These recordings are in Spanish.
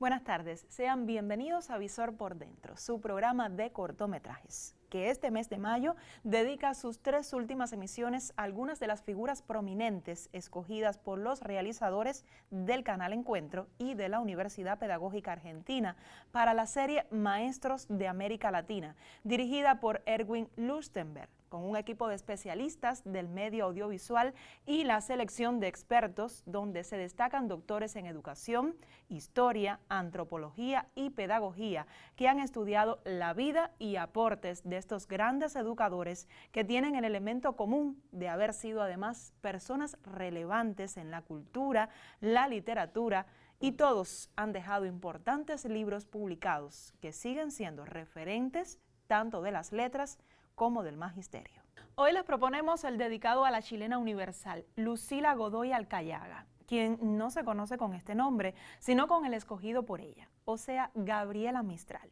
Buenas tardes, sean bienvenidos a Visor por Dentro, su programa de cortometrajes, que este mes de mayo dedica sus 3 últimas emisiones a algunas de las figuras prominentes escogidas por los realizadores del canal Encuentro y de la Universidad Pedagógica Argentina para la serie Maestros de América Latina, dirigida por Erwin Lusternberg, con un equipo de especialistas del medio audiovisual y la selección de expertos donde se destacan doctores en educación, historia, antropología y pedagogía que han estudiado la vida y aportes de estos grandes educadores que tienen el elemento común de haber sido además personas relevantes en la cultura, la literatura y todos han dejado importantes libros publicados que siguen siendo referentes tanto de las letras como del magisterio. Hoy les proponemos el dedicado a la chilena universal, Lucila Godoy Alcayaga, quien no se conoce con este nombre, sino con el escogido por ella, o sea, Gabriela Mistral.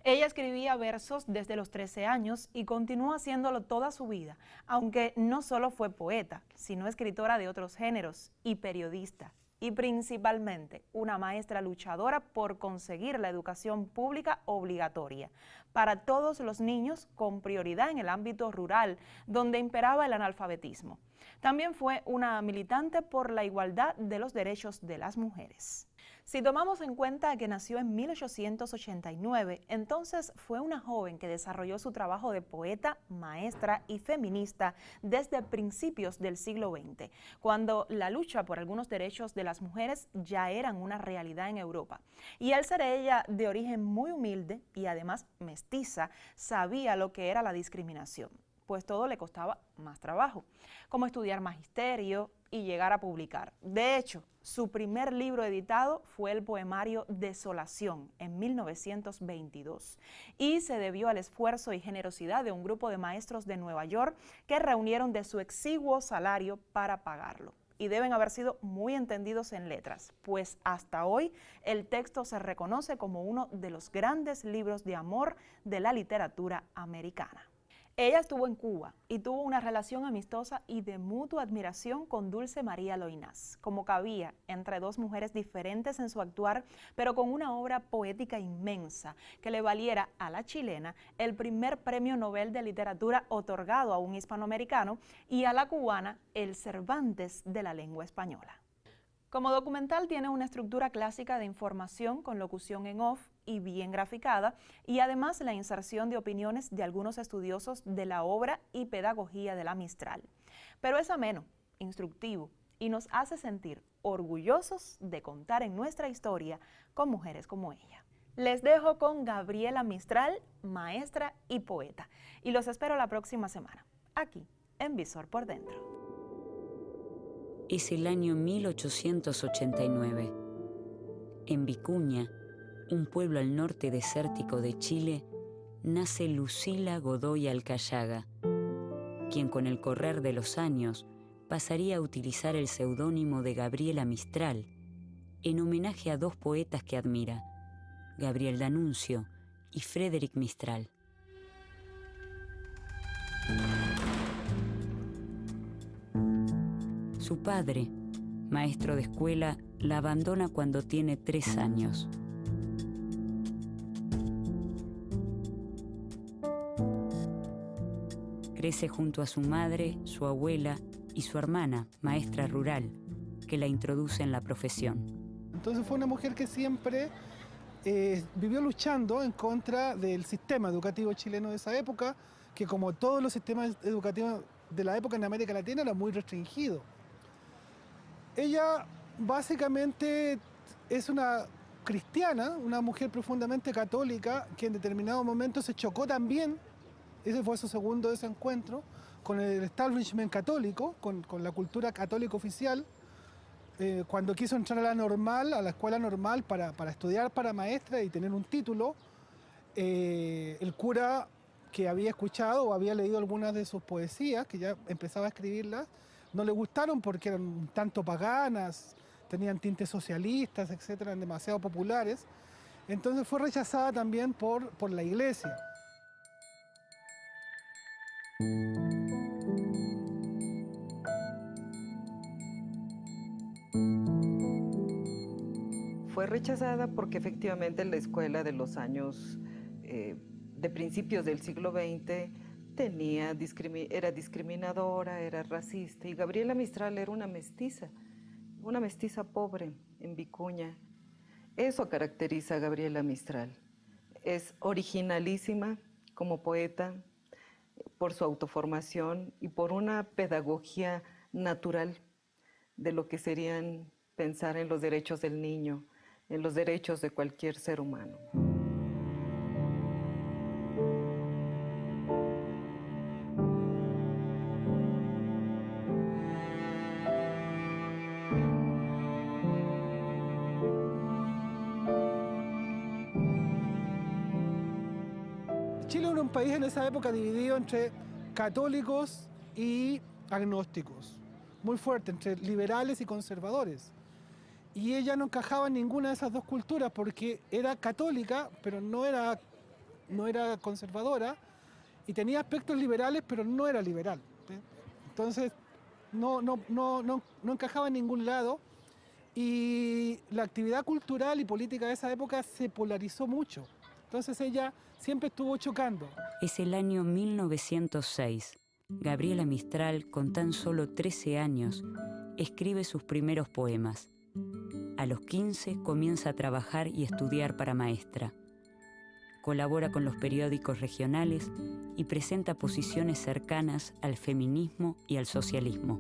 Ella escribía versos desde los 13 años y continuó haciéndolo toda su vida, aunque no solo fue poeta, sino escritora de otros géneros y periodista, y principalmente una maestra luchadora por conseguir la educación pública obligatoria para todos los niños, con prioridad en el ámbito rural, donde imperaba el analfabetismo. También fue una militante por la igualdad de los derechos de las mujeres. Si tomamos en cuenta que nació en 1889, entonces fue una joven que desarrolló su trabajo de poeta, maestra y feminista desde principios del siglo XX, cuando la lucha por algunos derechos de las mujeres ya eran una realidad en Europa. Y al ser ella de origen muy humilde y además mestiza, sabía lo que era la discriminación, pues todo le costaba más trabajo, como estudiar magisterio y llegar a publicar. De hecho, su primer libro editado fue el poemario Desolación en 1922 y se debió al esfuerzo y generosidad de un grupo de maestros de Nueva York que reunieron de su exiguo salario para pagarlo. Y deben haber sido muy entendidos en letras, pues hasta hoy el texto se reconoce como uno de los grandes libros de amor de la literatura americana. Ella estuvo en Cuba y tuvo una relación amistosa y de mutua admiración con Dulce María Loynaz, como cabía entre dos mujeres diferentes en su actuar, pero con una obra poética inmensa que le valiera a la chilena el primer premio Nobel de Literatura otorgado a un hispanoamericano y a la cubana el Cervantes de la lengua española. Como documental tiene una estructura clásica de información con locución en off y bien graficada, y además la inserción de opiniones de algunos estudiosos de la obra y pedagogía de la Mistral. Pero es ameno, instructivo y nos hace sentir orgullosos de contar en nuestra historia con mujeres como ella. Les dejo con Gabriela Mistral, maestra y poeta, y los espero la próxima semana, aquí en Visor por Dentro. Es el año 1889. En Vicuña, un pueblo al norte desértico de Chile, nace Lucila Godoy Alcayaga, quien con el correr de los años pasaría a utilizar el seudónimo de Gabriela Mistral, en homenaje a dos poetas que admira, Gabriel D'Annunzio y Frédéric Mistral. Su padre, maestro de escuela, la abandona cuando tiene 3 años. Crece junto a su madre, su abuela y su hermana, maestra rural, que la introduce en la profesión. Entonces fue una mujer que siempre vivió luchando en contra del sistema educativo chileno de esa época, que como todos los sistemas educativos de la época en América Latina era muy restringido. Ella básicamente es una cristiana, una mujer profundamente católica que en determinado momento se chocó también, ese fue su segundo desencuentro, con el establishment católico, con la cultura católica oficial, cuando quiso entrar a la normal, a la escuela normal para estudiar para maestra y tener un título, el cura que había escuchado o había leído algunas de sus poesías, que ya empezaba a escribirlas, no le gustaron porque eran un tanto paganas, tenían tintes socialistas, etcétera, eran demasiado populares. Entonces fue rechazada también por la iglesia. fue rechazada porque efectivamente la escuela de los años de principios del siglo XX era discriminadora, era racista, y Gabriela Mistral era una mestiza pobre en Vicuña. Eso caracteriza a Gabriela Mistral. Es originalísima como poeta por su autoformación y por una pedagogía natural de lo que serían pensar en los derechos del niño, en los derechos de cualquier ser humano. Chile era un país en esa época dividido entre católicos y agnósticos, muy fuerte, entre liberales y conservadores. Y ella no encajaba en ninguna de esas dos culturas porque era católica, pero no era conservadora, y tenía aspectos liberales, pero no era liberal. Entonces, no encajaba en ningún lado, y la actividad cultural y política de esa época se polarizó mucho. Entonces ella siempre estuvo chocando. Es el año 1906. Gabriela Mistral, con tan solo 13 años, escribe sus primeros poemas. A los 15 comienza a trabajar y estudiar para maestra. Colabora con los periódicos regionales y presenta posiciones cercanas al feminismo y al socialismo.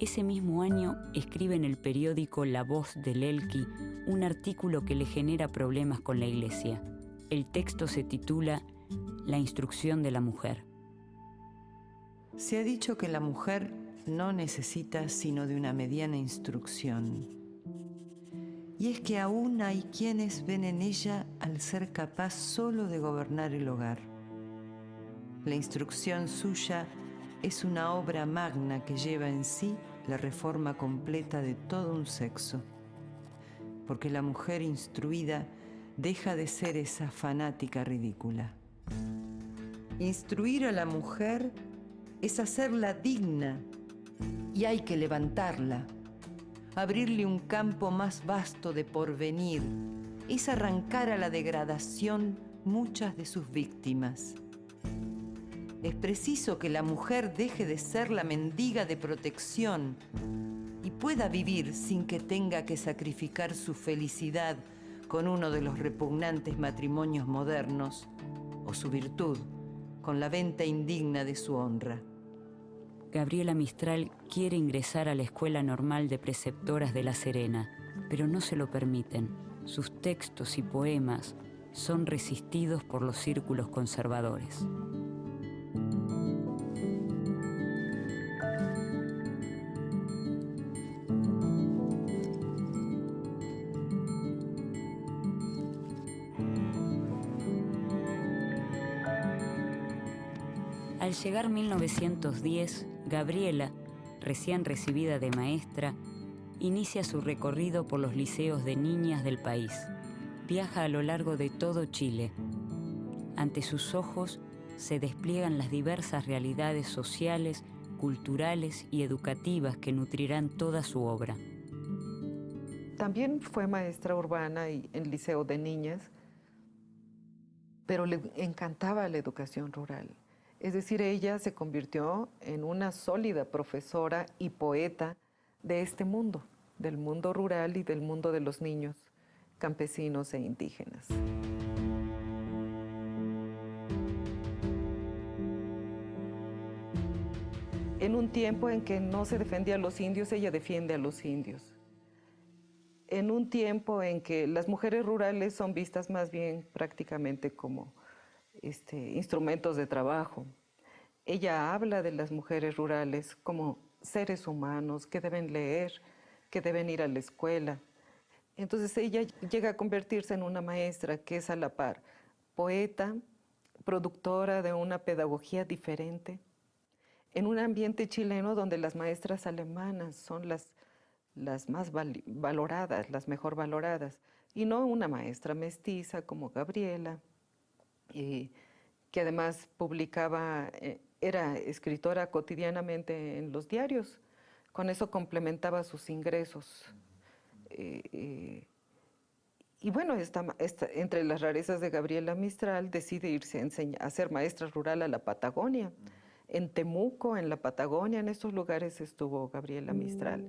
Ese mismo año escribe en el periódico La Voz del Elqui un artículo que le genera problemas con la Iglesia. El texto se titula La instrucción de la mujer. Se ha dicho que la mujer no necesita sino de una mediana instrucción. Y es que aún hay quienes ven en ella al ser capaz solo de gobernar el hogar. La instrucción suya es una obra magna que lleva en sí la reforma completa de todo un sexo. Porque la mujer instruida deja de ser esa fanática ridícula. Instruir a la mujer es hacerla digna, y hay que levantarla, abrirle un campo más vasto de porvenir, es arrancar a la degradación muchas de sus víctimas. Es preciso que la mujer deje de ser la mendiga de protección y pueda vivir sin que tenga que sacrificar su felicidad con uno de los repugnantes matrimonios modernos, o su virtud con la venta indigna de su honra. Gabriela Mistral quiere ingresar a la Escuela Normal de Preceptoras de La Serena, pero no se lo permiten. Sus textos y poemas son resistidos por los círculos conservadores. Al llegar 1910, Gabriela, recién recibida de maestra, inicia su recorrido por los liceos de niñas del país. Viaja a lo largo de todo Chile. Ante sus ojos se despliegan las diversas realidades sociales, culturales y educativas que nutrirán toda su obra. También fue maestra urbana y en liceo de niñas, pero le encantaba la educación rural. Es decir, ella se convirtió en una sólida profesora y poeta de este mundo, del mundo rural y del mundo de los niños campesinos e indígenas. En un tiempo en que no se defendía a los indios, ella defiende a los indios. En un tiempo en que las mujeres rurales son vistas más bien prácticamente como instrumentos de trabajo. Ella habla de las mujeres rurales como seres humanos que deben leer, que deben ir a la escuela. Entonces ella llega a convertirse en una maestra que es a la par poeta, productora de una pedagogía diferente, en un ambiente chileno donde las maestras alemanas son las más valoradas, las mejor valoradas, y no una maestra mestiza como Gabriela, que además publicaba, era escritora cotidianamente en los diarios. Con eso complementaba sus ingresos. Y bueno, entre las rarezas de Gabriela Mistral, decide irse a ser maestra rural a la Patagonia. En Temuco, en la Patagonia, en estos lugares estuvo Gabriela Mistral.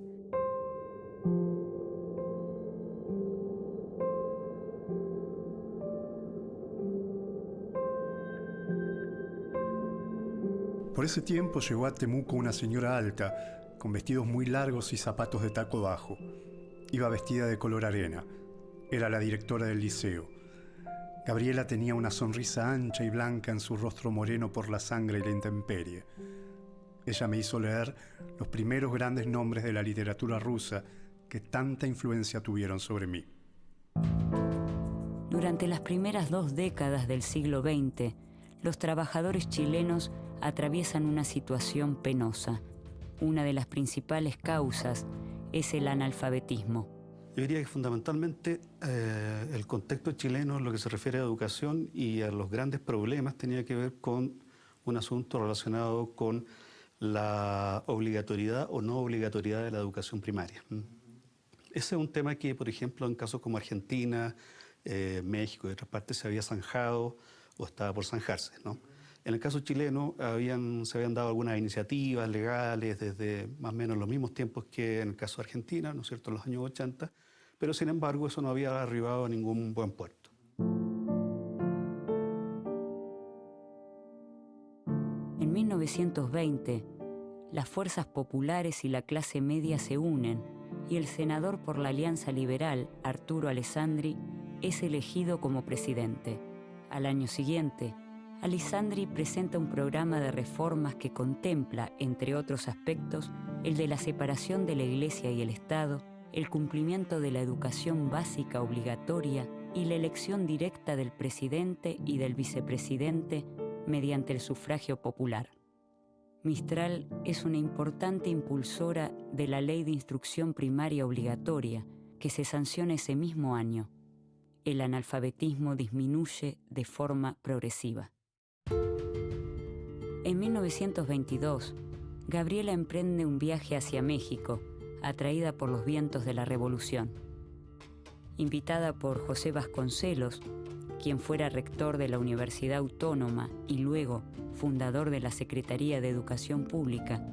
Por ese tiempo llegó a Temuco una señora alta, con vestidos muy largos y zapatos de taco bajo. Iba vestida de color arena. Era la directora del liceo. Gabriela tenía una sonrisa ancha y blanca en su rostro moreno por la sangre y la intemperie. Ella me hizo leer los primeros grandes nombres de la literatura rusa que tanta influencia tuvieron sobre mí. Durante las primeras 2 décadas del siglo XX, los trabajadores chilenos atraviesan una situación penosa. Una de las principales causas es el analfabetismo. Yo diría que fundamentalmente el contexto chileno en lo que se refiere a educación y a los grandes problemas tenía que ver con un asunto relacionado con la obligatoriedad o no obligatoriedad de la educación primaria. Ese es un tema que, por ejemplo, en casos como Argentina, México y otras partes se había zanjado o estaba por zanjarse, ¿no? En el caso chileno se habían dado algunas iniciativas legales desde más o menos los mismos tiempos que en el caso de Argentina, ¿no es cierto?, en los años 80, pero sin embargo eso no había arribado a ningún buen puerto. En 1920, las fuerzas populares y la clase media se unen y el senador por la Alianza Liberal, Arturo Alessandri, es elegido como presidente. Al año siguiente, Alessandri presenta un programa de reformas que contempla, entre otros aspectos, el de la separación de la Iglesia y el Estado, el cumplimiento de la educación básica obligatoria y la elección directa del presidente y del vicepresidente mediante el sufragio popular. Mistral es una importante impulsora de la Ley de Instrucción Primaria Obligatoria que se sanciona ese mismo año. El analfabetismo disminuye de forma progresiva. En 1922, Gabriela emprende un viaje hacia México, atraída por los vientos de la Revolución. Invitada por José Vasconcelos, quien fuera rector de la Universidad Autónoma y luego fundador de la Secretaría de Educación Pública,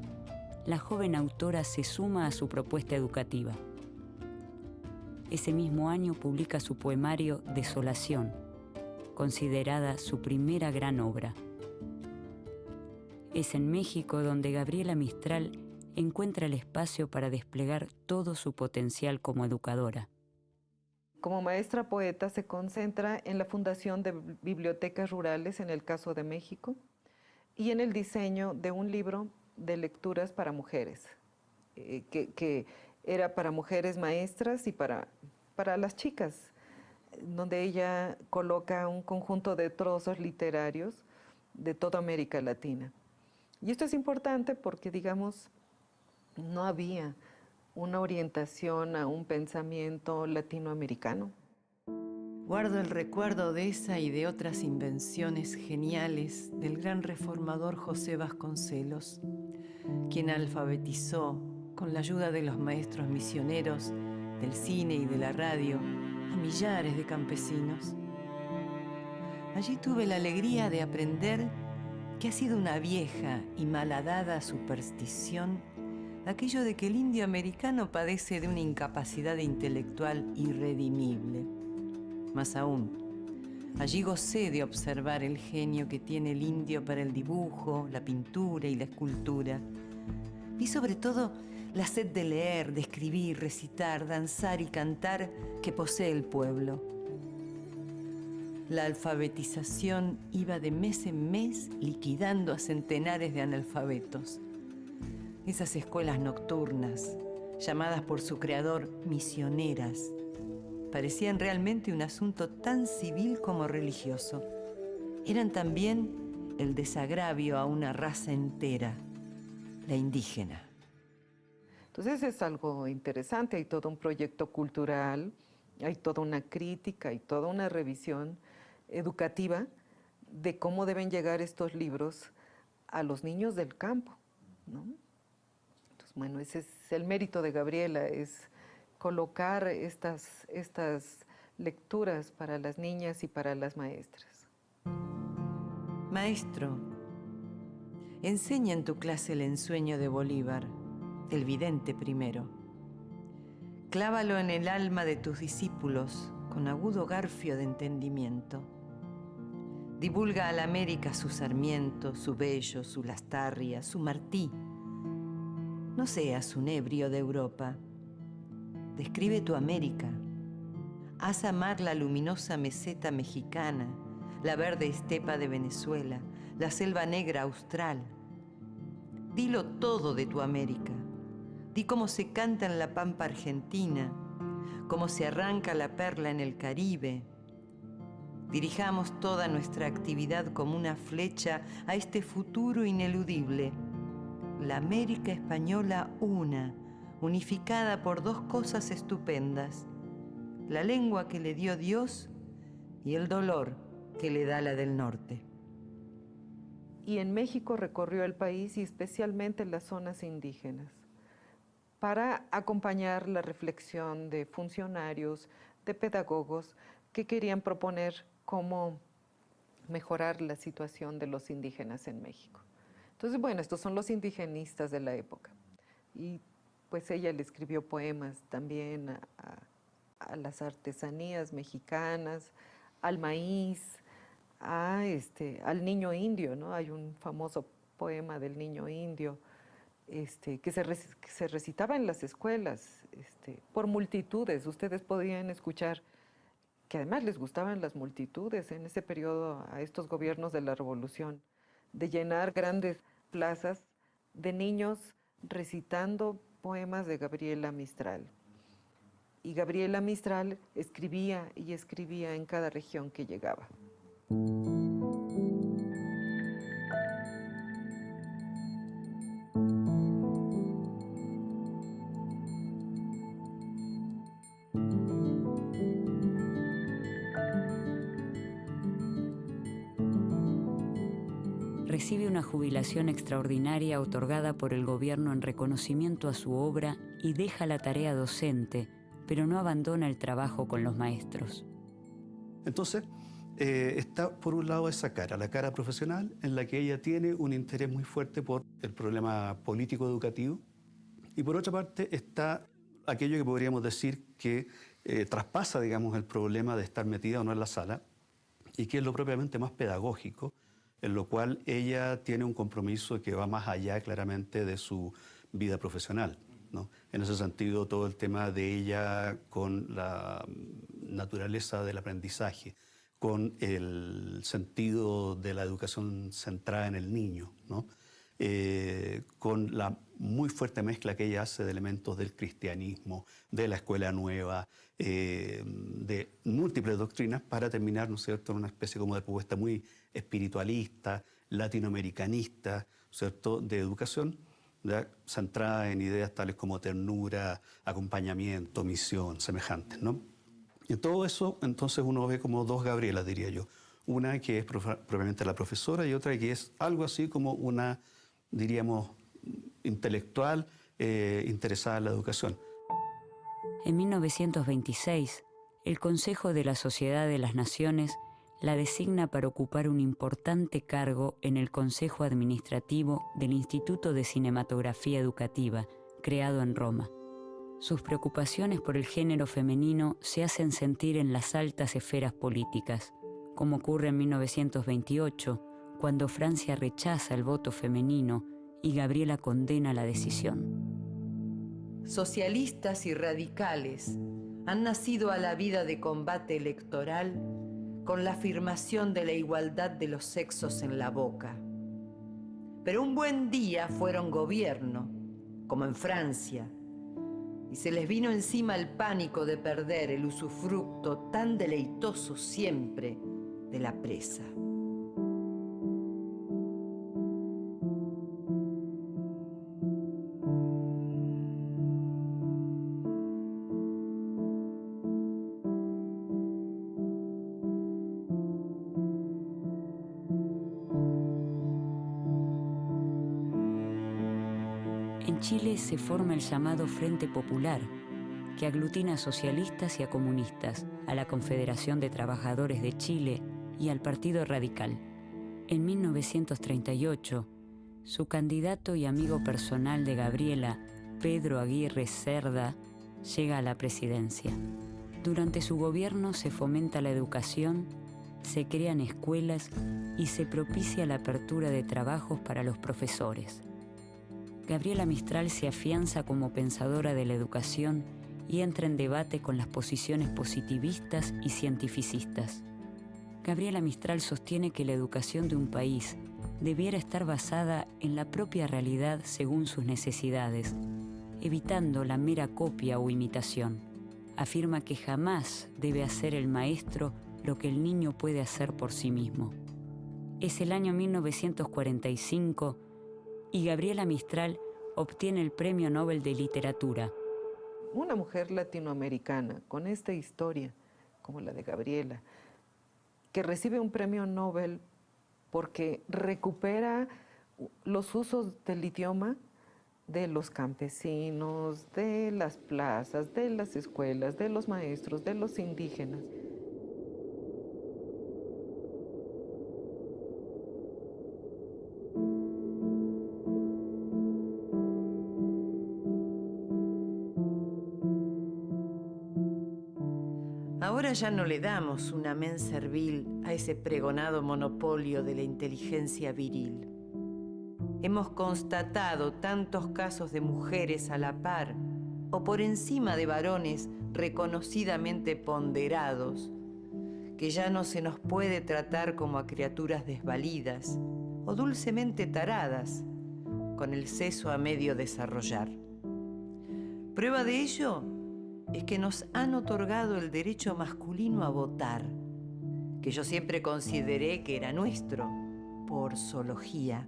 la joven autora se suma a su propuesta educativa. Ese mismo año publica su poemario Desolación, considerada su primera gran obra. Es en México donde Gabriela Mistral encuentra el espacio para desplegar todo su potencial como educadora. Como maestra poeta se concentra en la fundación de bibliotecas rurales en el caso de México y en el diseño de un libro de lecturas para mujeres, que era para mujeres maestras y para las chicas, donde ella coloca un conjunto de trozos literarios de toda América Latina. Y esto es importante porque, digamos, no había una orientación a un pensamiento latinoamericano. Guardo el recuerdo de esa y de otras invenciones geniales del gran reformador José Vasconcelos, quien alfabetizó, con la ayuda de los maestros misioneros, del cine y de la radio, a millares de campesinos. Allí tuve la alegría de aprender que ha sido una vieja y malhadada superstición aquello de que el indio americano padece de una incapacidad intelectual irredimible. Más aún, allí gocé de observar el genio que tiene el indio para el dibujo, la pintura y la escultura, y sobre todo la sed de leer, de escribir, recitar, danzar y cantar que posee el pueblo. La alfabetización iba de mes en mes liquidando a centenares de analfabetos. Esas escuelas nocturnas, llamadas por su creador misioneras, parecían realmente un asunto tan civil como religioso. Eran también el desagravio a una raza entera, la indígena. Entonces es algo interesante, hay todo un proyecto cultural, hay toda una crítica, hay toda una revisión educativa de cómo deben llegar estos libros a los niños del campo, ¿no? Entonces, bueno, ese es el mérito de Gabriela, es colocar estas lecturas para las niñas y para las maestras. Maestro, enseña en tu clase el ensueño de Bolívar, el vidente primero. Clávalo en el alma de tus discípulos con agudo garfio de entendimiento. Divulga a la América su Sarmiento, su Bello, su Lastarria, su Martí. No seas un ebrio de Europa. Describe tu América. Haz amar la luminosa meseta mexicana, la verde estepa de Venezuela, la selva negra austral. Dilo todo de tu América. Di cómo se canta en la pampa argentina, cómo se arranca la perla en el Caribe. Dirijamos toda nuestra actividad como una flecha a este futuro ineludible. La América española una, unificada por dos cosas estupendas: la lengua que le dio Dios y el dolor que le da la del norte. Y en México recorrió el país y especialmente las zonas indígenas para acompañar la reflexión de funcionarios, de pedagogos que querían proponer cómo mejorar la situación de los indígenas en México. Entonces, bueno, estos son los indigenistas de la época. Y pues ella le escribió poemas también a las artesanías mexicanas, al maíz, al niño indio, ¿no? Hay un famoso poema del niño indio que se recitaba en las escuelas por multitudes. Ustedes podían escuchar que además les gustaban las multitudes en ese periodo a estos gobiernos de la Revolución, de llenar grandes plazas de niños recitando poemas de Gabriela Mistral. Y Gabriela Mistral escribía y escribía en cada región que llegaba. Recibe una jubilación extraordinaria otorgada por el gobierno en reconocimiento a su obra y deja la tarea docente, pero no abandona el trabajo con los maestros. Entonces, está por un lado esa cara, la cara profesional, en la que ella tiene un interés muy fuerte por el problema político-educativo, y por otra parte está aquello que podríamos decir que traspasa, digamos, el problema de estar metida o no en la sala, y que es lo propiamente más pedagógico, en lo cual ella tiene un compromiso que va más allá claramente de su vida profesional, ¿no? En ese sentido, todo el tema de ella con la naturaleza del aprendizaje, con el sentido de la educación centrada en el niño, ¿no? Con la muy fuerte mezcla que ella hace de elementos del cristianismo, de la escuela nueva, de múltiples doctrinas, para terminar, ¿no es cierto?, en una especie como de propuesta muy espiritualista, latinoamericanista, ¿cierto?, de educación, ¿ya?, centrada en ideas tales como ternura, acompañamiento, misión, semejantes, ¿no? Y en todo eso, entonces, uno ve como dos Gabrielas, diría yo. Una que es propiamente la profesora y otra que es algo así como una, diríamos, intelectual interesada en la educación. En 1926, el Consejo de la Sociedad de las Naciones la designa para ocupar un importante cargo en el Consejo Administrativo del Instituto de Cinematografía Educativa, creado en Roma. Sus preocupaciones por el género femenino se hacen sentir en las altas esferas políticas, como ocurre en 1928, cuando Francia rechaza el voto femenino y Gabriela condena la decisión. Socialistas y radicales han nacido a la vida de combate electoral con la afirmación de la igualdad de los sexos en la boca. Pero un buen día fueron gobierno, como en Francia, y se les vino encima el pánico de perder el usufructo tan deleitoso siempre de la presa. En Chile se forma el llamado Frente Popular, que aglutina a socialistas y a comunistas, a la Confederación de Trabajadores de Chile y al Partido Radical. En 1938, su candidato y amigo personal de Gabriela, Pedro Aguirre Cerda, llega a la presidencia. Durante su gobierno se fomenta la educación, se crean escuelas y se propicia la apertura de trabajos para los profesores. Gabriela Mistral se afianza como pensadora de la educación y entra en debate con las posiciones positivistas y cientificistas. Gabriela Mistral sostiene que la educación de un país debiera estar basada en la propia realidad según sus necesidades, evitando la mera copia o imitación. Afirma que jamás debe hacer el maestro lo que el niño puede hacer por sí mismo. Es el año 1945 y Gabriela Mistral obtiene el Premio Nobel de Literatura. Una mujer latinoamericana con esta historia, como la de Gabriela, que recibe un premio Nobel porque recupera los usos del idioma de los campesinos, de las plazas, de las escuelas, de los maestros, de los indígenas. Ahora ya no le damos un amén servil a ese pregonado monopolio de la inteligencia viril. Hemos constatado tantos casos de mujeres a la par o por encima de varones reconocidamente ponderados, que ya no se nos puede tratar como a criaturas desvalidas o dulcemente taradas, con el seso a medio desarrollar. Prueba de ello es que nos han otorgado el derecho masculino a votar, que yo siempre consideré que era nuestro, por zoología.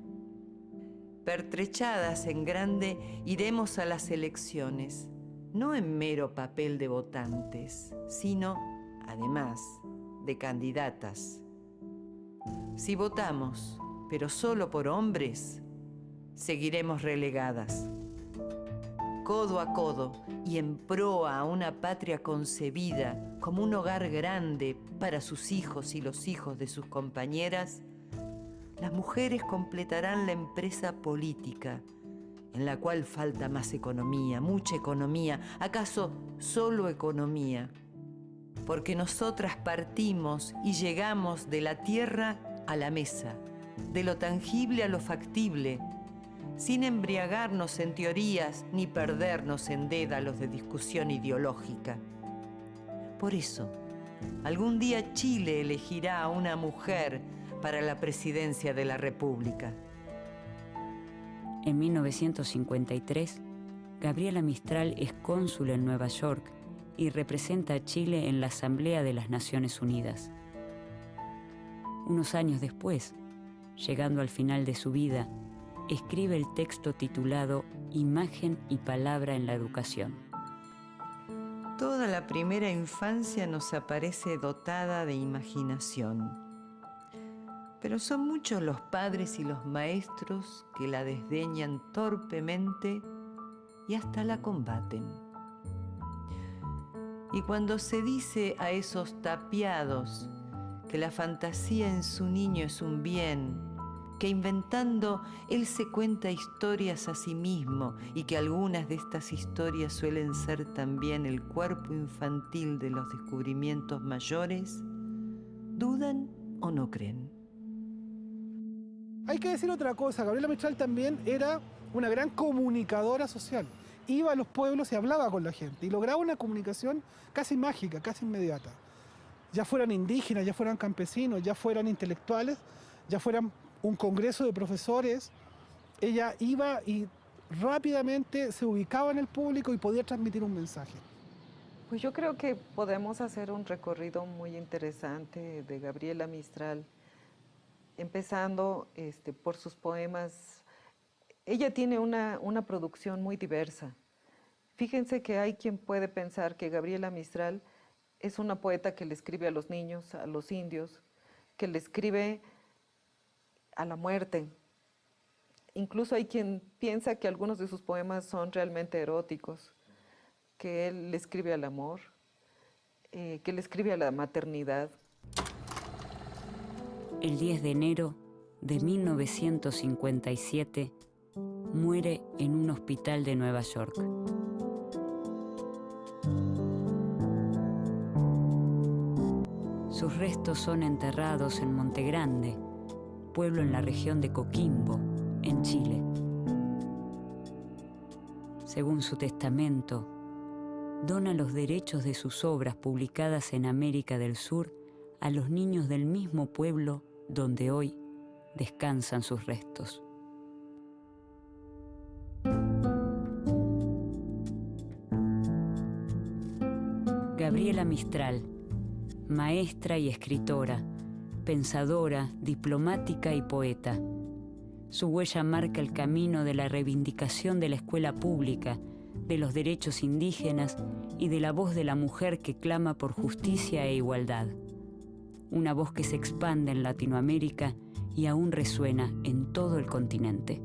Pertrechadas en grande, iremos a las elecciones, no en mero papel de votantes, sino, además, de candidatas. Si votamos, pero solo por hombres, seguiremos relegadas. Codo a codo y en proa a una patria concebida como un hogar grande para sus hijos y los hijos de sus compañeras, las mujeres completarán la empresa política, en la cual falta más economía, mucha economía, acaso solo economía, porque nosotras partimos y llegamos de la tierra a la mesa, de lo tangible a lo factible, sin embriagarnos en teorías ni perdernos en dédalos de discusión ideológica. Por eso, algún día Chile elegirá a una mujer para la presidencia de la República. En 1953, Gabriela Mistral es cónsul en Nueva York y representa a Chile en la Asamblea de las Naciones Unidas. Unos años después, llegando al final de su vida, escribe el texto titulado Imagen y Palabra en la Educación. Toda la primera infancia nos aparece dotada de imaginación, pero son muchos los padres y los maestros que la desdeñan torpemente y hasta la combaten. Y cuando se dice a esos tapiados que la fantasía en su niño es un bien, que inventando él se cuenta historias a sí mismo y que algunas de estas historias suelen ser también el cuerpo infantil de los descubrimientos mayores, ¿dudan o no creen? Hay que decir otra cosa, Gabriela Mistral también era una gran comunicadora social. Iba a los pueblos y hablaba con la gente y lograba una comunicación casi mágica, casi inmediata. Ya fueran indígenas, ya fueran campesinos, ya fueran intelectuales, ya fueran un congreso de profesores, ella iba y rápidamente se ubicaba en el público y podía transmitir un mensaje. Pues yo creo que podemos hacer un recorrido muy interesante de Gabriela Mistral, empezando por sus poemas. Ella tiene una producción muy diversa. Fíjense que hay quien puede pensar que Gabriela Mistral es una poeta que le escribe a los niños, a los indios, que le escribe a la muerte. Incluso hay quien piensa que algunos de sus poemas son realmente eróticos. que él le escribe al amor, que le escribe a la maternidad. El 10 de enero de 1957 muere en un hospital de Nueva York. Sus restos son enterrados en Monte Grande, pueblo en la región de Coquimbo, en Chile. Según su testamento, dona los derechos de sus obras publicadas en América del Sur a los niños del mismo pueblo donde hoy descansan sus restos. Gabriela Mistral, maestra y escritora, pensadora, diplomática y poeta. Su huella marca el camino de la reivindicación de la escuela pública, de los derechos indígenas y de la voz de la mujer que clama por justicia e igualdad. Una voz que se expande en Latinoamérica y aún resuena en todo el continente.